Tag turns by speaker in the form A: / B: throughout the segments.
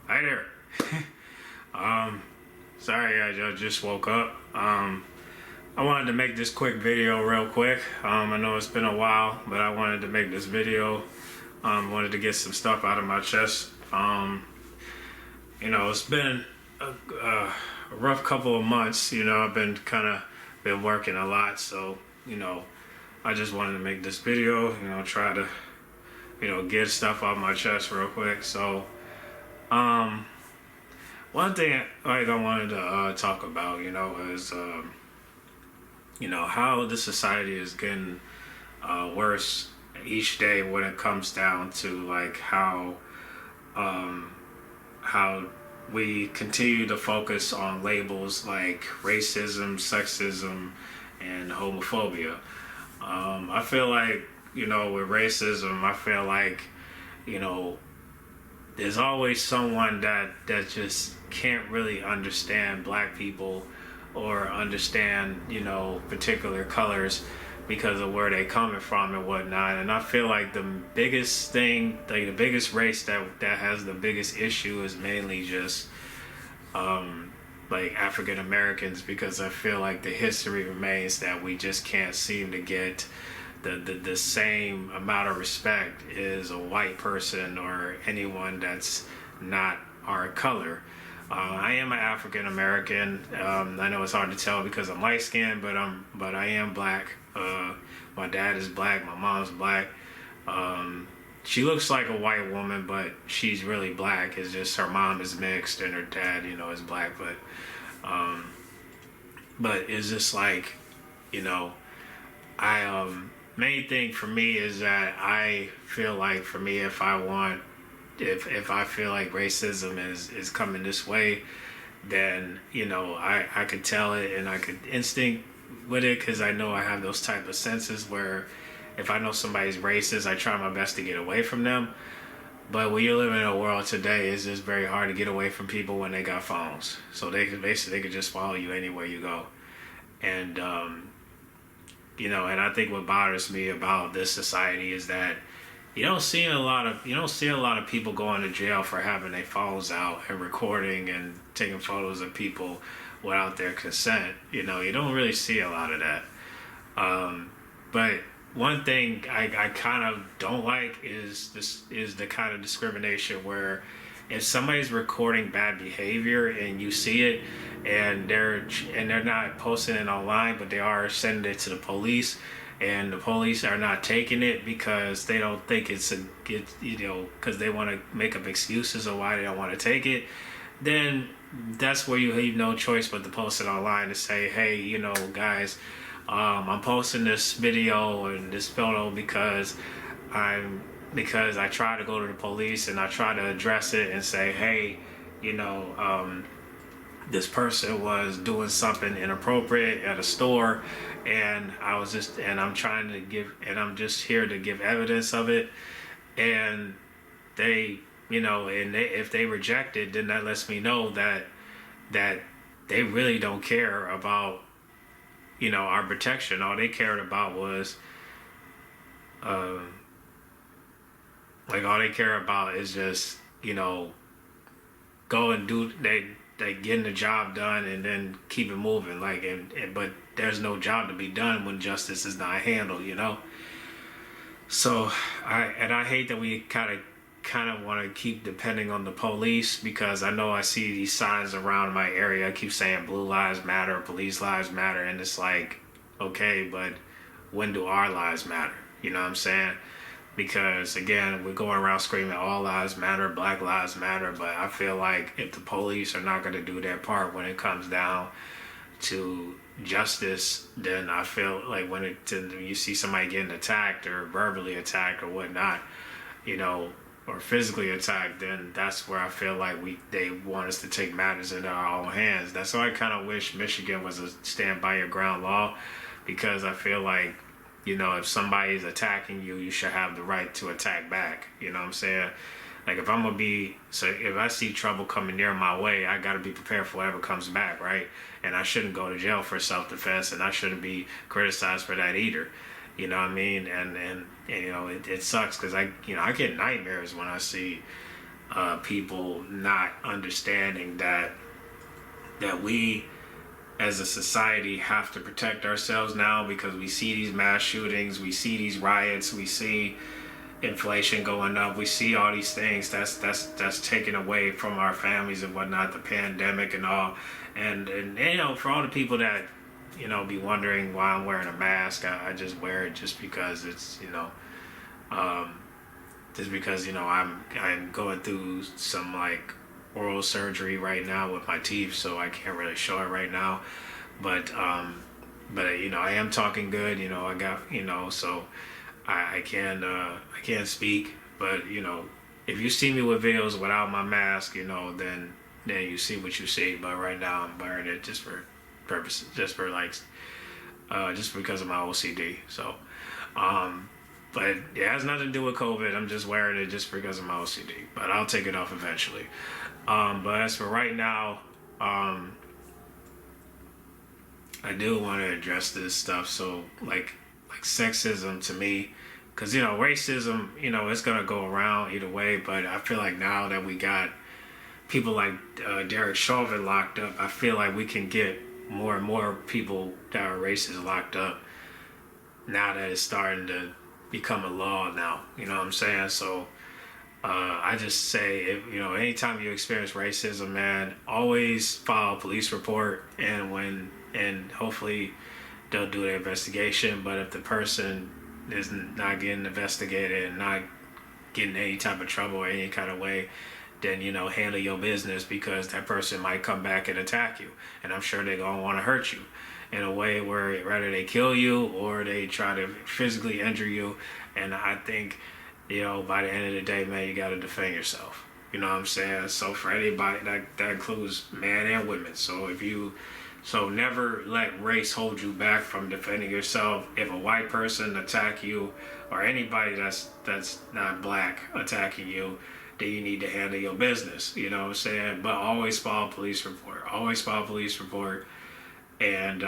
A: Hi there. Sorry guys, I just woke up. I wanted to make this quick video real quick. I know it's been a while, but I wanted to make this video. Wanted to get some stuff out of my chest. It's been a rough couple of months. I've been working a lot, so I just wanted to make this video. Try to get stuff out of my chest real quick. So. One thing I wanted to talk about, is how the society is getting worse each day when it comes down to like how we continue to focus on labels like racism, sexism, and homophobia. I feel like with racism, I feel like there's always someone that just can't really understand black people or understand, particular colors because of where they coming from and whatnot. And I feel like the biggest thing, like the biggest race that has the biggest issue is mainly just like African Americans, because I feel like the history remains that we just can't seem to get the same amount of respect as a white person or anyone that's not our color. I am an African American. I know it's hard to tell because I'm light skinned, but I am black. My dad is black. My mom's black. She looks like a white woman, but she's really black. It's just her mom is mixed and her dad, is black. But it's just like, I main thing for me is that I feel like for me, if I feel like racism is coming this way, then I could tell it and I could instinct with it, because I know I have those type of senses where if I know somebody's racist, I try my best to get away from them. But when you live in a world today, it's just very hard to get away from people when they got phones, so they could just follow you anywhere you go. And and I think what bothers me about this society is that you don't see a lot of people going to jail for having their phones out and recording and taking photos of people without their consent. You don't really see a lot of that. But one thing I kind of don't like is the kind of discrimination where if somebody's recording bad behavior and you see it and they're not posting it online, but they are sending it to the police, and the police are not taking it because they don't think because they want to make up excuses of why they don't want to take it, then that's where you have no choice but to post it online to say, hey, guys, I'm posting this video and this photo because I try to go to the police and I try to address it and say, hey, this person was doing something inappropriate at a store, and I'm just here to give evidence of it. And they, if they reject it, then that lets me know that they really don't care about, our protection. All they cared about was, all they care about is just, go and do, they getting the job done and then keep it moving. But there's no job to be done when justice is not handled, So I hate that we kind of want to keep depending on the police, because I know I see these signs around my area. I keep saying blue lives matter, police lives matter, and it's like, okay, but when do our lives matter? You know what I'm saying? Because again, we're going around screaming all lives matter, black lives matter, but I feel like if the police are not going to do their part when it comes down to justice, then I feel like when you see somebody getting attacked or verbally attacked or whatnot, or physically attacked, then that's where I feel like they want us to take matters into our own hands. That's why I kind of wish Michigan was a stand by your ground law, because I feel like, if somebody's attacking you, you should have the right to attack back. You know what I'm saying? Like if I see trouble coming near my way, I got to be prepared for whatever comes back, right? And I shouldn't go to jail for self-defense, and I shouldn't be criticized for that either. You know what I mean? And it sucks because I get nightmares when I see people not understanding that we as a society have to protect ourselves now, because we see these mass shootings, we see these riots, we see inflation going up, we see all these things that's taken away from our families and whatnot, the pandemic and all. And you know, for all the people that, you know, be wondering why I'm wearing a mask, I just wear it just because it's, you know, just because, you know, I'm going through some like oral surgery right now with my teeth, so I can't really show it right now. But you know, I am talking good, you know, I got, you know, so I can't speak. But you know, if you see me with videos without my mask, you know, then you see what you see. But right now I'm wearing it just for purposes, just for like just because of my OCD. So but it has nothing to do with COVID. I'm just wearing it just because of my OCD. But I'll take it off eventually. But as for right now, I do want to address this stuff. So like sexism to me, because, you know, racism, you know, it's going to go around either way. But I feel like now that we got people like Derek Chauvin locked up, I feel like we can get more and more people that are racist locked up now that it's starting to become a law now. You know what I'm saying? So I just say, if, you know, anytime you experience racism, man, always file a police report, and hopefully they'll do their investigation. But if the person is not getting investigated and not getting any type of trouble or any kind of way, then, you know, handle your business, because that person might come back and attack you, and I'm sure they're gonna want to hurt you in a way where rather they kill you or they try to physically injure you. And I think, you know, by the end of the day, man, you got to defend yourself. You know what I'm saying? So for anybody, that includes men and women. So never let race hold you back from defending yourself. If a white person attack you, or anybody that's not black attacking you, then you need to handle your business. You know what I'm saying? But always file a police report. Always file a police report. And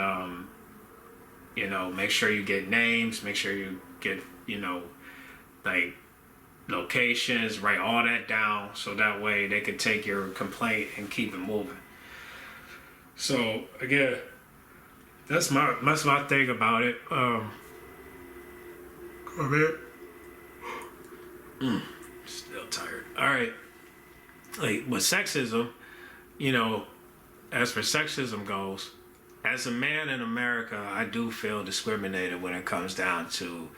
A: you know, make sure you get names, make sure you get, you know, like locations, write all that down, so that way they can take your complaint and keep it moving. So again, that's my thing about it. Come in. Still tired. All right. Like with sexism, you know, as for sexism goes, as a man in America, I do feel discriminated when it comes down to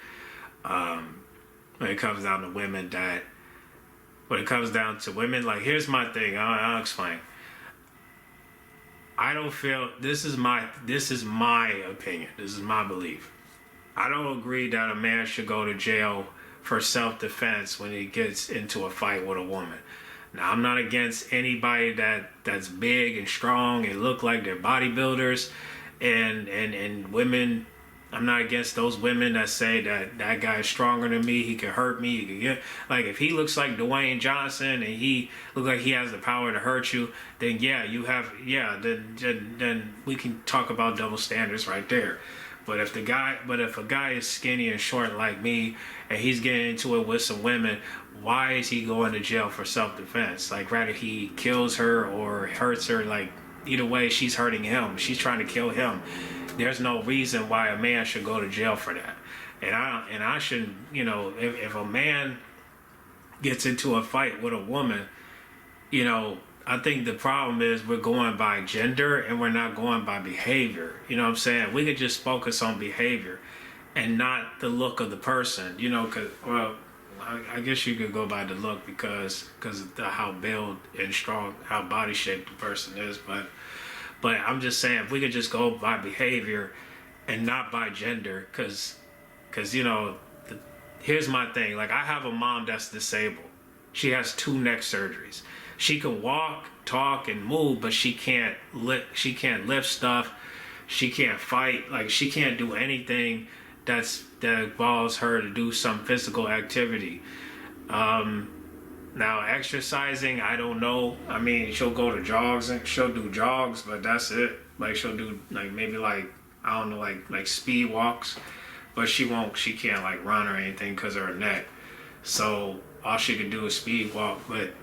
A: women. When it comes down to women, like, here's my thing. I'll explain. I don't feel, this is my opinion. This is my belief. I don't agree that a man should go to jail for self-defense when he gets into a fight with a woman. Now, I'm not against anybody that's big and strong and look like they're bodybuilders, and women. I'm not against those women that say that guy is stronger than me, he can hurt me, he can get, like, if he looks like Dwayne Johnson and he looks like he has the power to hurt you, then then we can talk about double standards right there. But if a guy is skinny and short like me and he's getting into it with some women, why is he going to jail for self-defense? Like, rather he kills her or hurts her, like, either way she's hurting him. She's trying to kill him. There's no reason why a man should go to jail for that. And I shouldn't, you know, if a man gets into a fight with a woman, you know, I think the problem is we're going by gender and we're not going by behavior. You know what I'm saying? We could just focus on behavior and not the look of the person, you know, because, well, I guess you could go by the look because of how built and strong, how body shaped the person is. But I'm just saying, if we could just go by behavior and not by gender, because you know, here's my thing. Like, I have a mom that's disabled. She has 2 neck surgeries. She can walk, talk, and move, but she can't lift stuff. She can't fight. Like, she can't do anything that involves her to do some physical activity. Now, exercising, I don't know. I mean, she'll go to jogs and she'll do jogs, but that's it. Like, she'll do maybe I don't know, like speed walks, but she can't like run or anything because of her neck. So all she can do is speed walk. But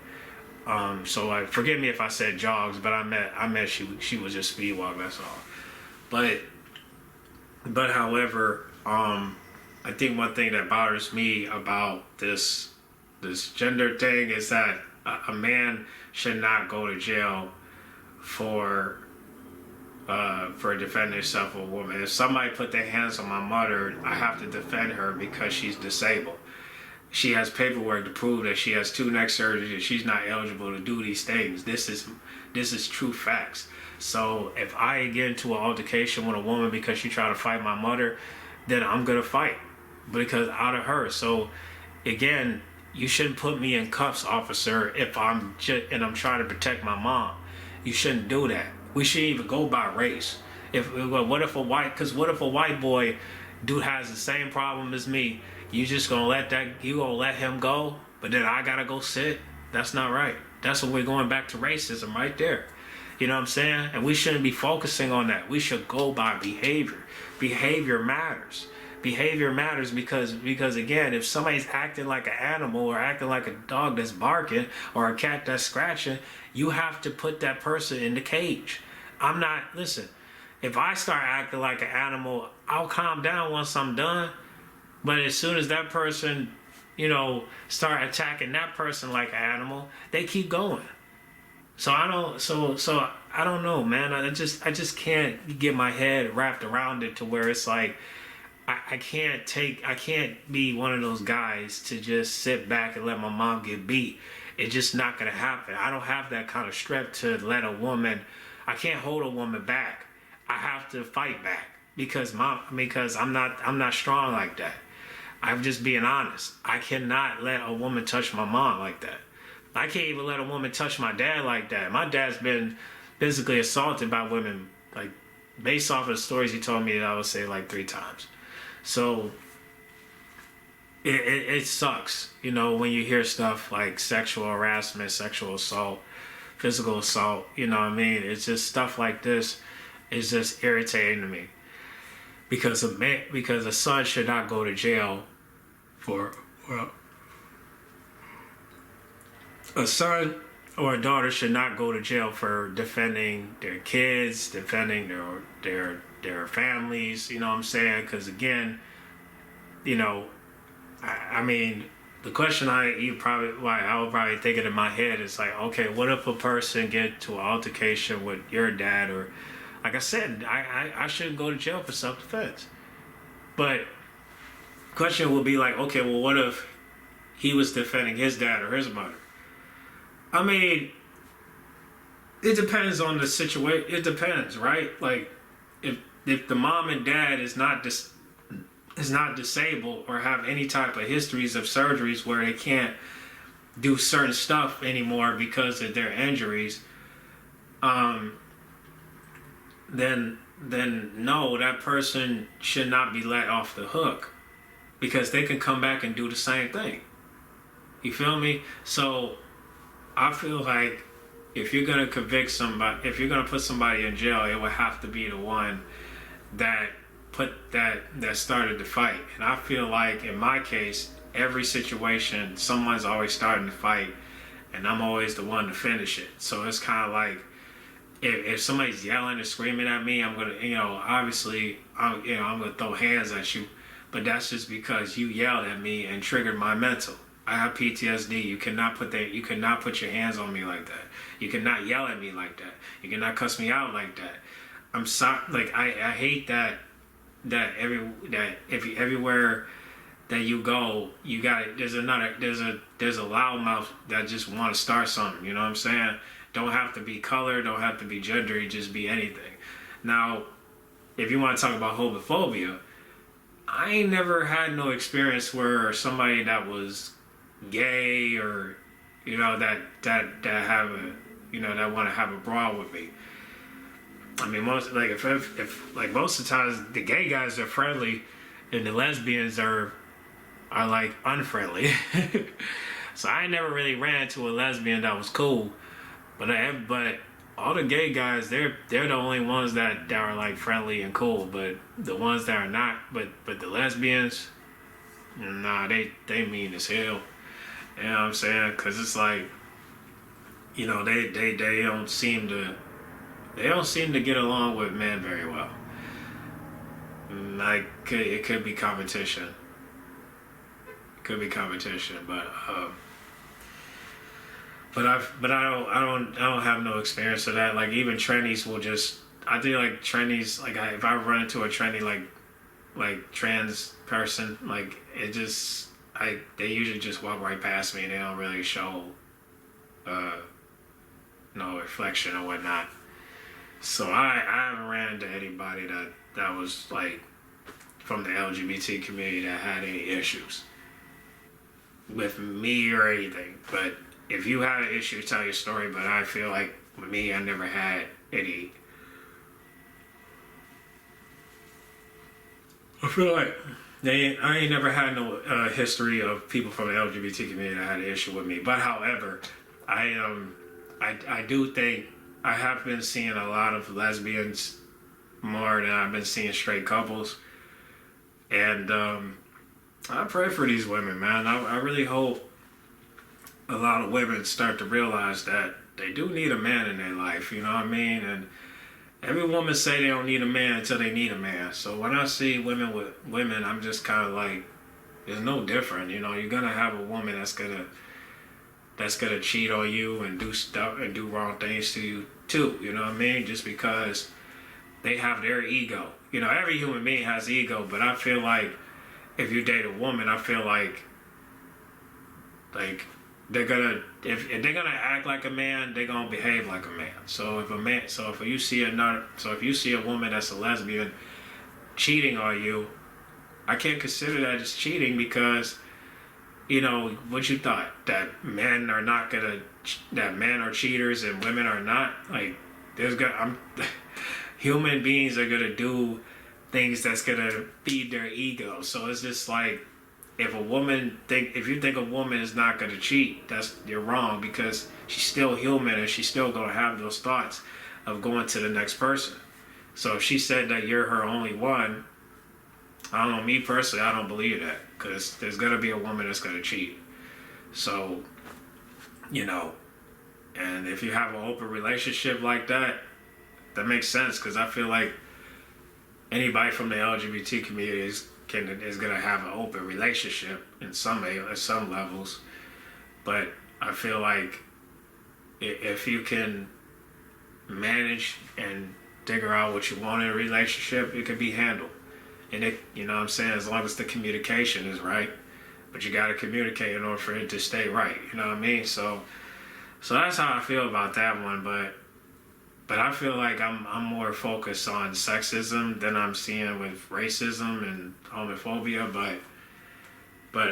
A: So like, forgive me if I said jogs, but I meant she was just speed walk. That's all. But however, I think one thing that bothers me about this gender thing is that a man should not go to jail for defending himself or a woman. If somebody put their hands on my mother, I have to defend her because she's disabled. She has paperwork to prove that she has 2 neck surgeries and she's not eligible to do these things. This is true facts. So if I get into an altercation with a woman because she tried to fight my mother, then I'm gonna fight because out of her. So again, you shouldn't put me in cuffs, officer, if I'm trying to protect my mom. You shouldn't do that. We shouldn't even go by race. What if a white boy dude has the same problem as me? You gonna let him go, but then I gotta go sit? That's not right. That's what we're going back to racism right there. You know what I'm saying? And we shouldn't be focusing on that. We should go by behavior. Behavior matters. Behavior matters because again, if somebody's acting like an animal or acting like a dog that's barking or a cat that's scratching, you have to put that person in the cage. Listen, if I start acting like an animal, I'll calm down once I'm done. But as soon as that person, start attacking that person like an animal, they keep going. So I don't know, man. I just can't get my head wrapped around it to where it's like I can't be one of those guys to just sit back and let my mom get beat. It's just not gonna happen. I don't have that kind of strength to let I can't hold a woman back. I have to fight back because I'm not strong like that. I'm just being honest. I cannot let a woman touch my mom like that. I can't even let a woman touch my dad like that. My dad's been physically assaulted by women, like based off of the stories he told me, I would say like 3 times. So it sucks, when you hear stuff like sexual harassment, sexual assault, physical assault, you know what I mean? It's just stuff like this is just irritating to me. Because a son should not go to jail a son or a daughter should not go to jail for defending their kids, defending their families, you know what I'm saying? Because again, I mean, the question I would probably think it in my head is like, okay, what if a person get to an altercation with your dad, or like I said, I shouldn't go to jail for self-defense. But the question will be like, okay, well, what if he was defending his dad or his mother? I mean, it depends on the situation. It depends, right? Like, if the mom and dad is not disabled or have any type of histories of surgeries where they can't do certain stuff anymore because of their injuries, then no, that person should not be let off the hook because they can come back and do the same thing. You feel me? So I feel like if you're gonna convict somebody, if you're gonna put somebody in jail, it would have to be the one that started the fight. And I feel like in my case, every situation, someone's always starting to fight, and I'm always the one to finish it. So it's kind of like if somebody's yelling and screaming at me, I'm gonna, obviously, I'm gonna throw hands at you, but that's just because you yelled at me and triggered my mental. I have PTSD. You cannot put your hands on me like that. You cannot yell at me like that. You cannot cuss me out like that. I'm sorry. Like I hate that everywhere that you go, you got it. There's a loudmouth that just want to start something. You know what I'm saying? Don't have to be color. Don't have to be gender. Just be anything. Now, if you want to talk about homophobia, I ain't never had no experience where somebody that was gay or that have a that want to have a brawl with me. I mean, most like if most of the times the gay guys are friendly and the lesbians are like unfriendly. So I never really ran into a lesbian that was cool, but all the gay guys, they're the only ones that are like friendly and cool. But the ones that are not, but the lesbians, nah, they mean as hell. You know what I'm saying? Because it's like you know, they don't seem to get along with men very well. Like it could be competition. Could be competition, but I don't have no experience of that. Like even trannies will just, I think like trannies, like if I run into a tranny like trans person, like it just, they usually just walk right past me and they don't really show no reflection or whatnot. So I haven't ran into anybody that was like from the LGBT community that had any issues with me or anything. But if you had an issue, tell your story. But I feel like with me, I never had any. I feel like I ain't never had no history of people from the LGBT community that had an issue with me. But however, I do think I have been seeing a lot of lesbians more than I've been seeing straight couples. And I pray for these women, man. I really hope a lot of women start to realize that they do need a man in their life, you know what I mean? And every woman say they don't need a man until they need a man. So when I see women with women, I'm just kind of like, it's no different, you know. You're gonna have a woman that's gonna cheat on you and do stuff and do wrong things to you too, you know what I mean? Just because they have their ego. You know, every human being has ego, but I feel like if you date a woman, I feel like they're gonna, if they're gonna act like a man, they're gonna behave like a man. So if you see a woman that's a lesbian cheating on you, I can't consider that as cheating because, you know, what you thought, that men are cheaters and women are not. Like, human beings are gonna do things that's gonna feed their ego. So it's just like, if you think a woman is not gonna cheat, you're wrong, because she's still human and she's still gonna have those thoughts of going to the next person. So if she said that you're her only one, I don't know, me personally, I don't believe that, because there's gonna be a woman that's gonna cheat. So, you know, and if you have an open relationship like that, that makes sense, because I feel like anybody from the LGBT community is gonna have an open relationship at some levels. But I feel like if you can manage and figure out what you want in a relationship, it can be handled. And it, you know what I'm saying, as long as the communication is right. But you gotta communicate in order for it to stay right. You know what I mean? So that's how I feel about that one. But I feel like I'm more focused on sexism than I'm seeing with racism and homophobia. But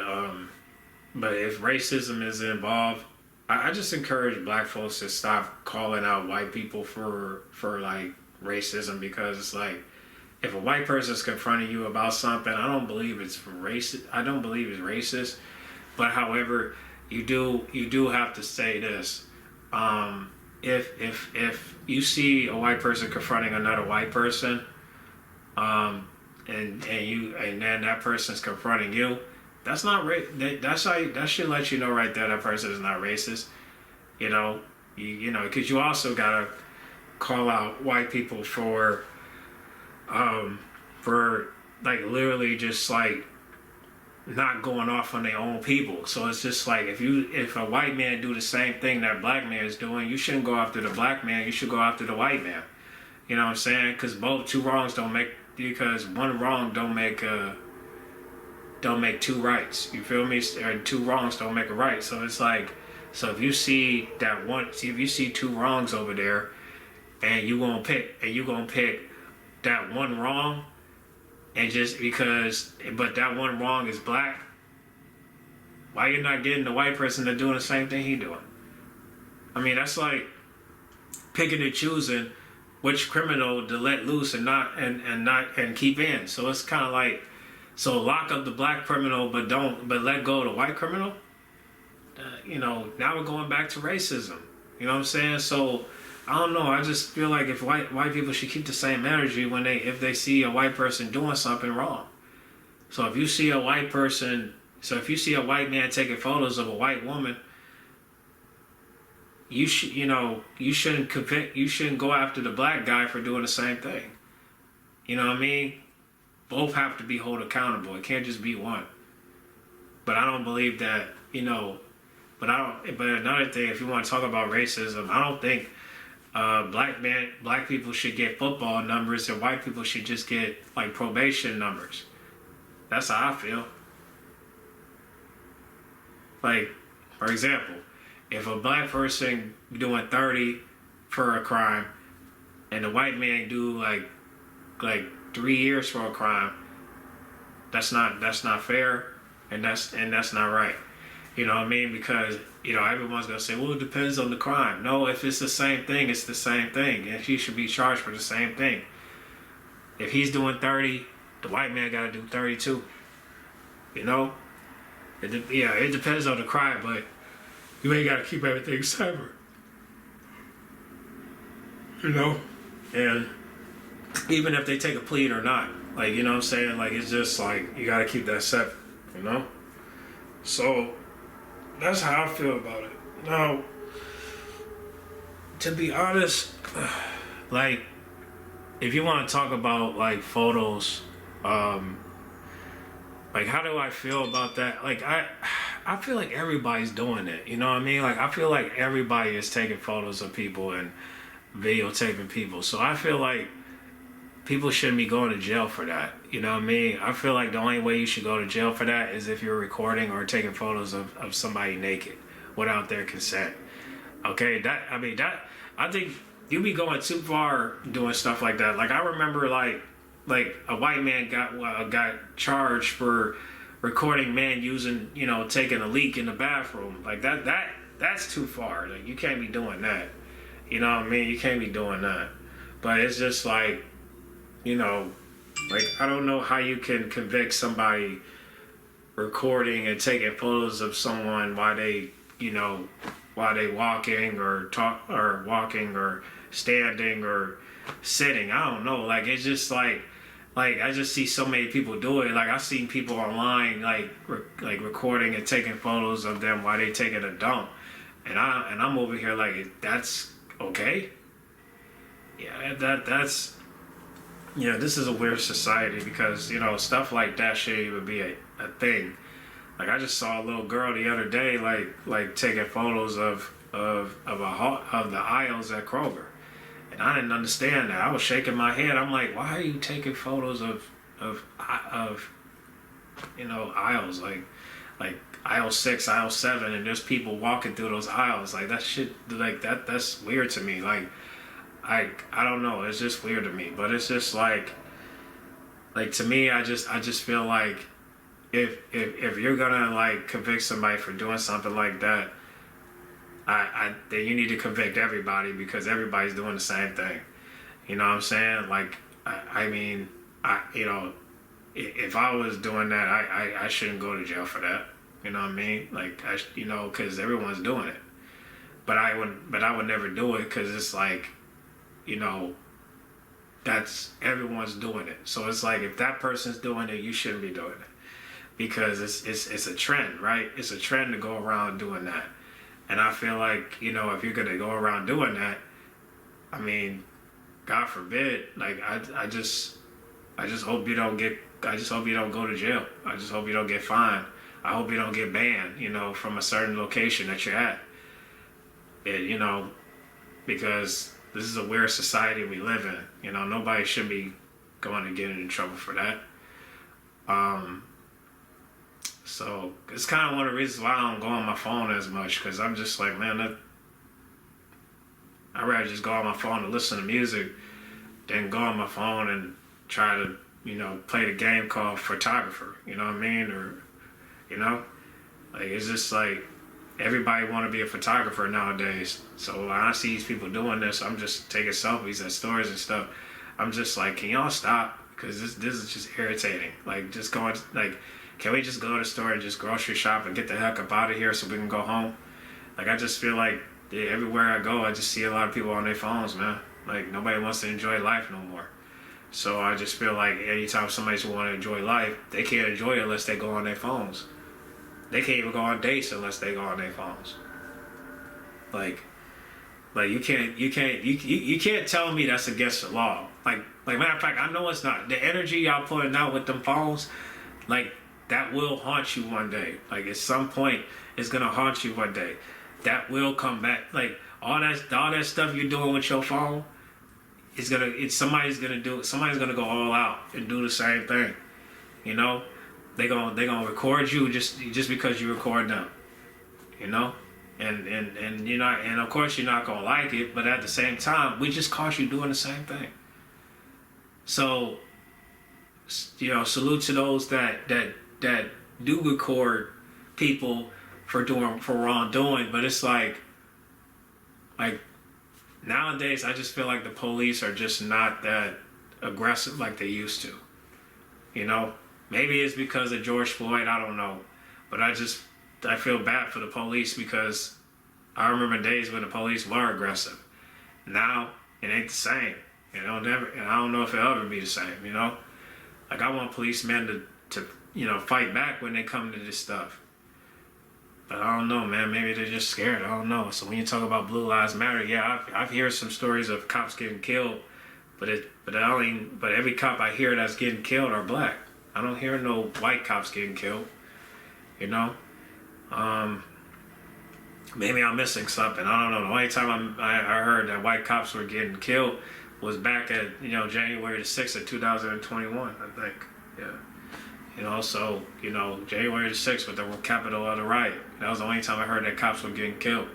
A: if racism is involved, I just encourage black folks to stop calling out white people for like racism, because it's like, if a white person's confronting you about something, I don't believe it's racist. I don't believe it's racist. But however, you do have to say this. If you see a white person confronting another white person, and then that person's confronting you, that's not that should let you know right there that person is not racist. You know, you know, because you also gotta call out white people for like literally just like not going off on their own people. So it's just like, if a white man do the same thing that black man is doing, you shouldn't go after the black man, you should go after the white man. You know what I'm saying? Because because one wrong don't make two rights. You feel me? Or two wrongs don't make a right. So it's like, so if you see two wrongs over there, and you gonna pick that one wrong, and just because, but that one wrong is black, why you not getting the white person to doing the same thing he doing? I mean, that's like picking and choosing which criminal to let loose and keep in. So it's kind of like, so lock up the black criminal, but let go of the white criminal. You know, now we're going back to racism. You know what I'm saying? So I don't know. I just feel like if white people should keep the same energy if they see a white person doing something wrong. So if you see a white man taking photos of a white woman, you shouldn't convict, you shouldn't go after the black guy for doing the same thing. You know what I mean? Both have to be held accountable. It can't just be one. But I don't believe that, but another thing, if you want to talk about racism, I don't think black people should get football numbers and white people should just get like probation numbers. That's how I feel. Like, for example, if a black person doing 30 for a crime and the white man do like 3 years for a crime, that's not fair, and that's not right. You know what I mean? Because everyone's gonna say, well, it depends on the crime. No, if it's the same thing, it's the same thing, and he should be charged for the same thing. If he's doing 30, the white man gotta do 32. It depends on the crime, but you ain't gotta keep everything separate. And even if they take a plea or not, like, you know what I'm saying? Like, it's just like, you gotta keep that separate, So, that's how I feel about it. Now, to be honest, like, if you want to talk about, like, photos, like, how do I feel about that? Like, I feel like everybody's doing it, you know what I mean? Like, I feel like everybody is taking photos of people and videotaping people. So I feel like people shouldn't be going to jail for that. You know what I mean? I feel like the only way you should go to jail for that is if you're recording or taking photos of somebody naked without their consent. Okay, I think you be going too far doing stuff like that. Like, I remember like a white man got charged for recording men using, taking a leak in the bathroom. Like that's too far. Like, you can't be doing that. You know what I mean? You can't be doing that. But it's just like, like, I don't know how you can convict somebody recording and taking photos of someone while they walking or standing or sitting. I don't know. Like, it's just like I just see so many people do it. Like, I've seen people online like recording and taking photos of them while they taking a dump, and I'm over here like, that's okay. Yeah, that's. This is a weird society because, stuff like that shouldn't even be a thing. Like, I just saw a little girl the other day, like taking photos of the aisles at Kroger. And I didn't understand that. I was shaking my head. I'm like, why are you taking photos of aisles, like aisle 6, aisle 7, and there's people walking through those aisles. Like, that shit, like, that's weird to me. Like, I don't know. It's just weird to me. But it's just like to me, I just feel like if you're gonna like convict somebody for doing something like that, then you need to convict everybody because everybody's doing the same thing. You know what I'm saying? Like, if I was doing that, I shouldn't go to jail for that. You know what I mean? Like, because everyone's doing it. But I would never do it because it's like, that's everyone's doing it. So it's like, if that person's doing it, you shouldn't be doing it because it's a trend, right? It's a trend to go around doing that. And I feel like, if you're gonna go around doing that, I mean, God forbid, like, I just hope you don't go to jail. I just hope you don't get fined. I hope you don't get banned, from a certain location that you're at. And, because this is a weird society we live in. Nobody should be going to get in trouble for that. So it's kind of one of the reasons why I don't go on my phone as much, because I'm just like, man, I'd rather just go on my phone and listen to music than go on my phone and try to, play the game called photographer. You know what I mean? Or, like, it's just like, everybody want to be a photographer nowadays. So when I see these people doing this, I'm just taking selfies at stores and stuff. I'm just like, can y'all stop? Because this is just irritating. Like, just going, like, can we just go to the store and just grocery shop and get the heck up out of here so we can go home? Like, I just feel like everywhere I go, I just see a lot of people on their phones, man. Like, nobody wants to enjoy life no more. So I just feel like anytime somebody's want to enjoy life, they can't enjoy it unless they go on their phones. They can't even go on dates unless they go on their phones. Like, Like you can't tell me that's against the law. Like matter of fact, I know it's not. The energy y'all putting out with them phones, like that will haunt you one day. Like at some point, it's gonna haunt you one day. That will come back. Like all that stuff you're doing with your phone, somebody's gonna go all out and do the same thing. You know, they gonna record you just because you record them. You know. And you're not, and of course you're not gonna like it, but at the same time, we just caught you doing the same thing. So, you know, salute to those that do record people for wrongdoing, but it's like nowadays I just feel like the police are just not that aggressive like they used to. You know, maybe it's because of George Floyd, I don't know, but I feel bad for the police because I remember days when the police were aggressive. Now it ain't the same. You know, and I don't know if it'll ever be the same. You know, like I want policemen to you know fight back when they come to this stuff. But I don't know, man. Maybe they're just scared. I don't know. So when you talk about Blue Lives Matter, yeah, I've heard some stories of cops getting killed, but every cop I hear that's getting killed are black. I don't hear no white cops getting killed. You know. Maybe I'm missing something. I don't know. The only time I heard that white cops were getting killed was back at, you know, January the 6th of 2021, I think. Yeah. You know, so, you know, January the 6th with the capital of the riot. That was the only time I heard that cops were getting killed.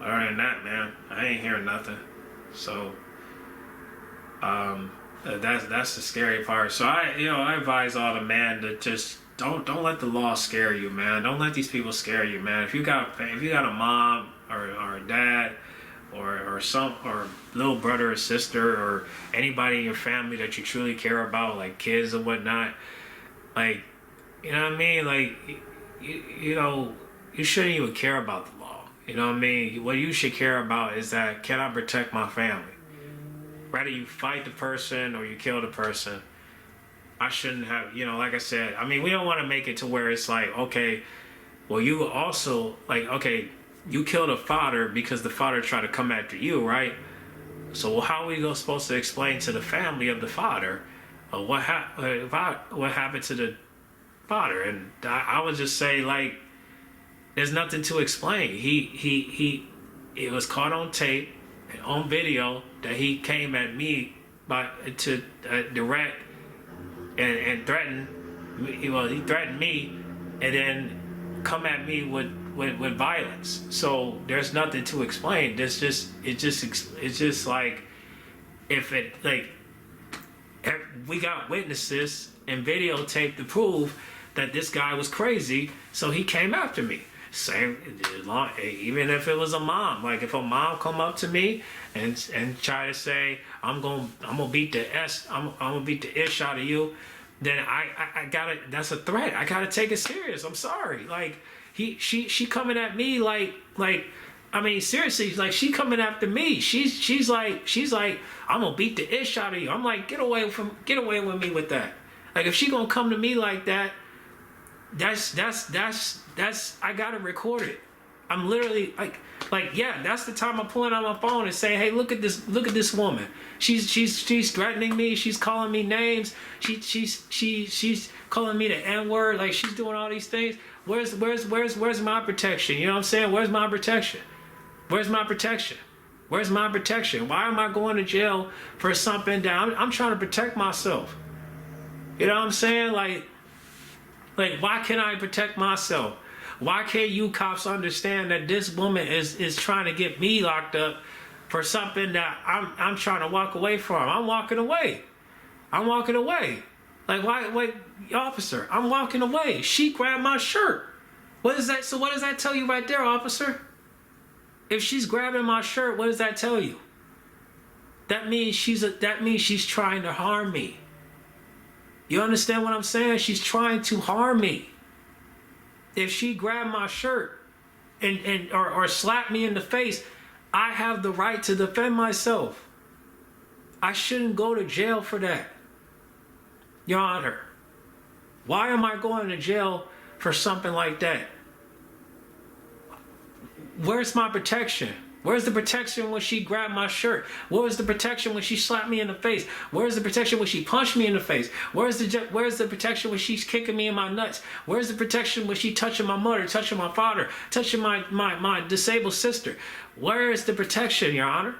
A: Other than that, man, I ain't hearing nothing. So, that's the scary part. So I advise all the men to just don't let the law scare you, man. Don't let these people scare you, man. If you got a mom or a dad or little brother or sister or anybody in your family that you truly care about, like kids or whatnot, like, you know what I mean? Like, you know, you shouldn't even care about the law. You know what I mean? What you should care about is that, can I protect my family? Whether you fight the person or you kill the person, I shouldn't have, you know, like I said, I mean, we don't want to make it to where it's like, okay, well, you also, like, okay, you killed a father because the father tried to come after you, right? So how are we supposed to explain to the family of the father what happened to the father? And I would just say, like, there's nothing to explain. It was caught on tape, on video, that he came at me to direct and threaten me. Well, he threatened me and then come at me with violence. So there's nothing to explain. It's just like, we got witnesses and videotape to prove that this guy was crazy, so he came after me. Even if it was a mom, like if a mom come up to me and try to say, I'm gonna beat the ish out of you, then I gotta, that's a threat. I gotta take it serious. I'm sorry. Like she coming at me like I mean, seriously, like, she coming after me. She's like, I'm gonna beat the ish out of you. I'm like, get away with me with that. Like, if she gonna come to me like that, that's I gotta record it. I'm literally like, yeah, that's the time I'm pulling out my phone and saying, hey, look at this woman. She's threatening me. She's calling me names. She's calling me the N-word. Like, she's doing all these things. Where's my protection? You know what I'm saying? Where's my protection? Where's my protection? Where's my protection? Why am I going to jail for something that I'm trying to protect myself? You know what I'm saying? Like, why can't I protect myself? Why can't you cops understand that this woman is trying to get me locked up for something that I'm trying to walk away from? I'm walking away. Like, why, wait, officer, I'm walking away. She grabbed my shirt. What is that? So what does that tell you right there, officer? If she's grabbing my shirt, what does that tell you? That means she's trying to harm me. You understand what I'm saying? She's trying to harm me. If she grabbed my shirt or slapped me in the face, I have the right to defend myself. I shouldn't go to jail for that. Your Honor, why am I going to jail for something like that? Where's my protection? Where's the protection when she grabbed my shirt? Where's the protection when she slapped me in the face? Where's the protection when she punched me in the face? Where's the protection when she's kicking me in my nuts? Where's the protection when she touching my mother, touching my father, touching my disabled sister? Where is the protection, Your Honor?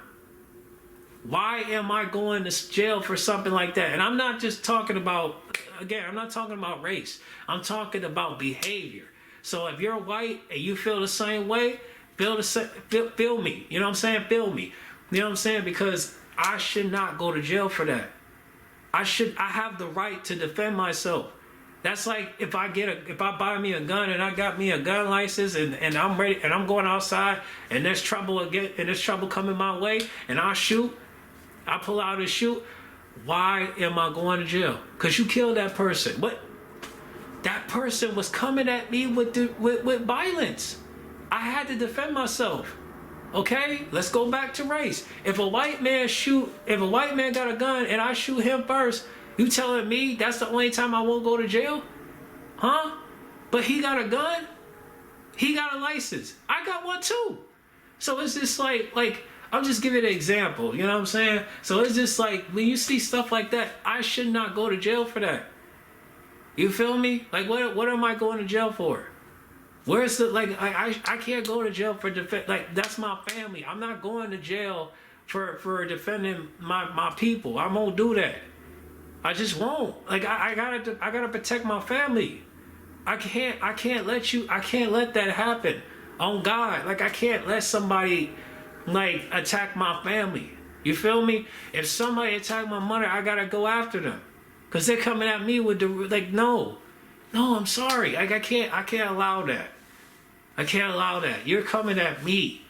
A: Why am I going to jail for something like that? And I'm not just talking about, again, I'm not talking about race. I'm talking about behavior. So if you're white and you feel the same way, feel me. You know what I'm saying? Feel me. You know what I'm saying? Because I should not go to jail for that. I have the right to defend myself. That's like if I buy me a gun and I got me a gun license and I'm ready and I'm going outside and there's trouble again and there's trouble coming my way and I shoot, I pull out and shoot. Why am I going to jail? Because you killed that person. What? That person was coming at me with violence. I had to defend myself. Okay? Let's go back to race. If a white man got a gun and I shoot him first, you telling me that's the only time I won't go to jail? Huh? But he got a gun? He got a license. I got one too. So it's just like I'm just giving an example, you know what I'm saying? So it's just like when you see stuff like that, I should not go to jail for that. You feel me? Like what am I going to jail for? Where's the I can't go to jail for that's my family. I'm not going to jail for defending my people. I won't do that. I just won't. Like I gotta protect my family. I can't let that happen. On God. Like I can't let somebody attack my family. You feel me? If somebody attack my mother, I gotta go after them. Cause they're coming at me with no, I'm sorry. I can't allow that. I can't allow that. You're coming at me.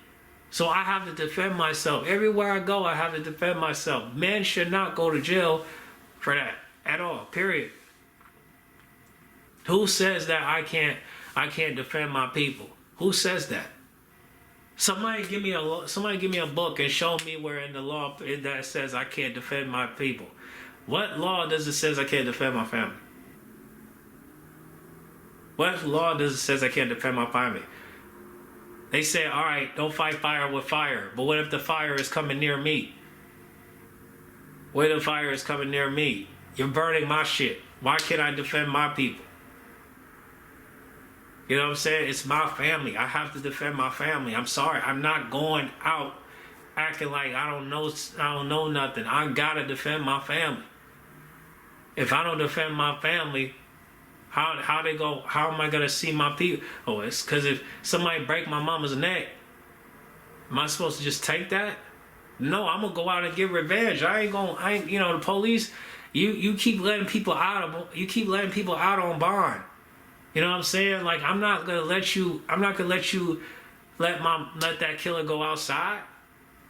A: So I have to defend myself. Everywhere I go, I have to defend myself. Men should not go to jail for that at all, period. Who says that I can't defend my people? Who says that? Somebody give me a book and show me where in the law that says I can't defend my people. What law does it says I can't defend my family? What law does it says I can't defend my family? They say, all right, don't fight fire with fire. But what if the fire is coming near me? What if the fire is coming near me? You're burning my shit. Why can't I defend my people? You know what I'm saying? It's my family. I have to defend my family. I'm sorry. I'm not going out acting like I don't know nothing. I gotta defend my family. If I don't defend my family, how am I gonna see my people? Oh, it's because if somebody break my mama's neck, am I supposed to just take that? No, I'm gonna go out and get revenge. The police, you keep letting people out on bond. You know what I'm saying? Like I'm not gonna let you let that killer go outside.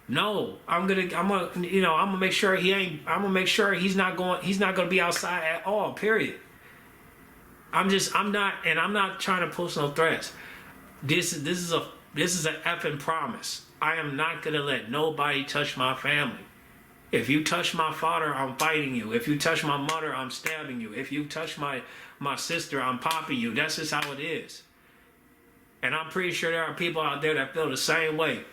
A: No, I'm gonna make sure he's not gonna be outside at all, period. I'm not trying to post no threats. This is an effing promise. I am not gonna let nobody touch my family. If you touch my father, I'm fighting you. If you touch my mother, I'm stabbing you. If you touch my sister, I'm popping you. That's just how it is. And I'm pretty sure there are people out there that feel the same way.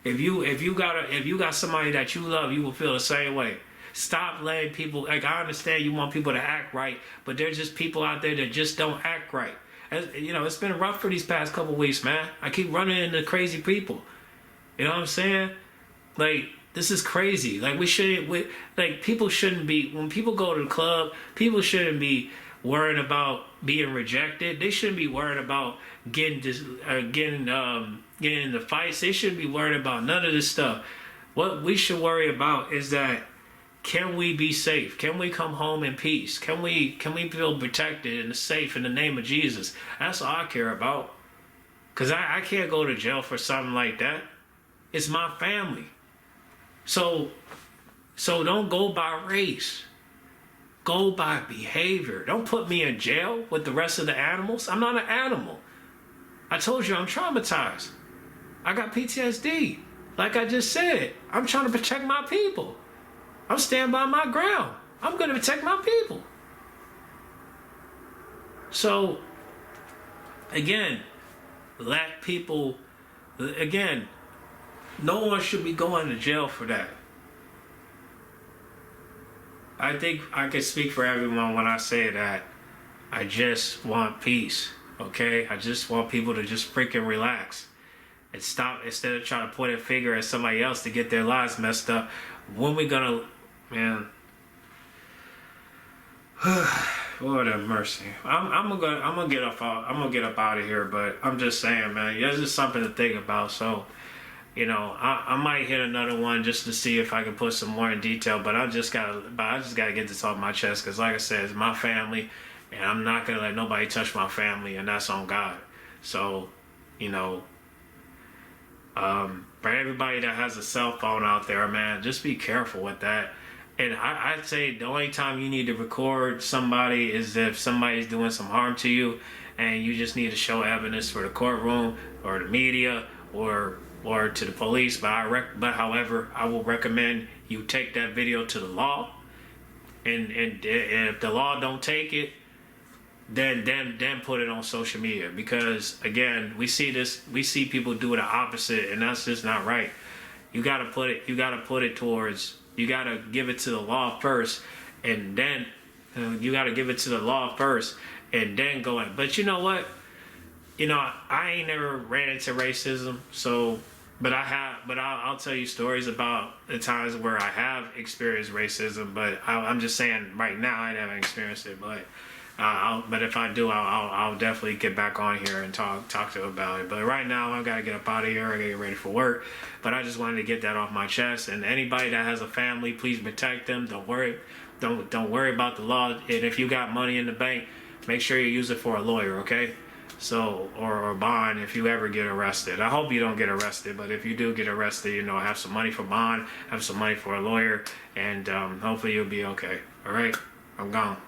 A: If you got somebody that you love, you will feel the same way. Stop letting people, I understand you want people to act right, but there's just people out there that just don't act right. It's been rough for these past couple weeks, man. I keep running into crazy people. You know what I'm saying? This is crazy. People shouldn't be, when people go to the club, people shouldn't be worrying about being rejected. They shouldn't be worried about getting into fights. They shouldn't be worried about none of this stuff. What we should worry about is that, can we be safe? Can we come home in peace? Can we feel protected and safe in the name of Jesus? That's all I care about. Because I can't go to jail for something like that. It's my family. So don't go by race. Go by behavior. Don't put me in jail with the rest of the animals. I'm not an animal. I told you I'm traumatized. I got PTSD. Like I just said, I'm trying to protect my people. I'm standing by my ground. I'm going to protect my people. So, again, No one should be going to jail for that. I think I can speak for everyone when I say that I just want peace, okay? I just want people to just freaking relax and stop, instead of trying to point a finger at somebody else to get their lives messed up. When we gonna, man, Lord have mercy. I'm gonna get up out of here, but I'm just saying, man, there's just something to think about. So, I might hit another one just to see if I can put some more in detail, but I just gotta get this off my chest, because like I said, it's my family, and I'm not gonna let nobody touch my family, and that's on God. So, for everybody that has a cell phone out there, man, just be careful with that. And I'd say the only time you need to record somebody is if somebody's doing some harm to you, and you just need to show evidence for the courtroom or the media or to the police. But however, I will recommend you take that video to the law, and if the law don't take it, then put it on social media, because again, we see people do the opposite, and that's just not right. You gotta give it to the law first, and then go in. But you know what? I ain't never ran into racism, so, but I'll tell you stories about the times where I have experienced racism, but I'm just saying right now I never experienced it, but if I do, I'll definitely get back on here and talk to them about it. But right now, I gotta get up out of here. I gotta get ready for work. But I just wanted to get that off my chest. And anybody that has a family, please protect them. Don't worry about the law. And if you got money in the bank, make sure you use it for a lawyer, okay? So, or bond if you ever get arrested. I hope you don't get arrested, but if you do get arrested, have some money for bond, have some money for a lawyer, and hopefully you'll be okay. All right, I'm gone.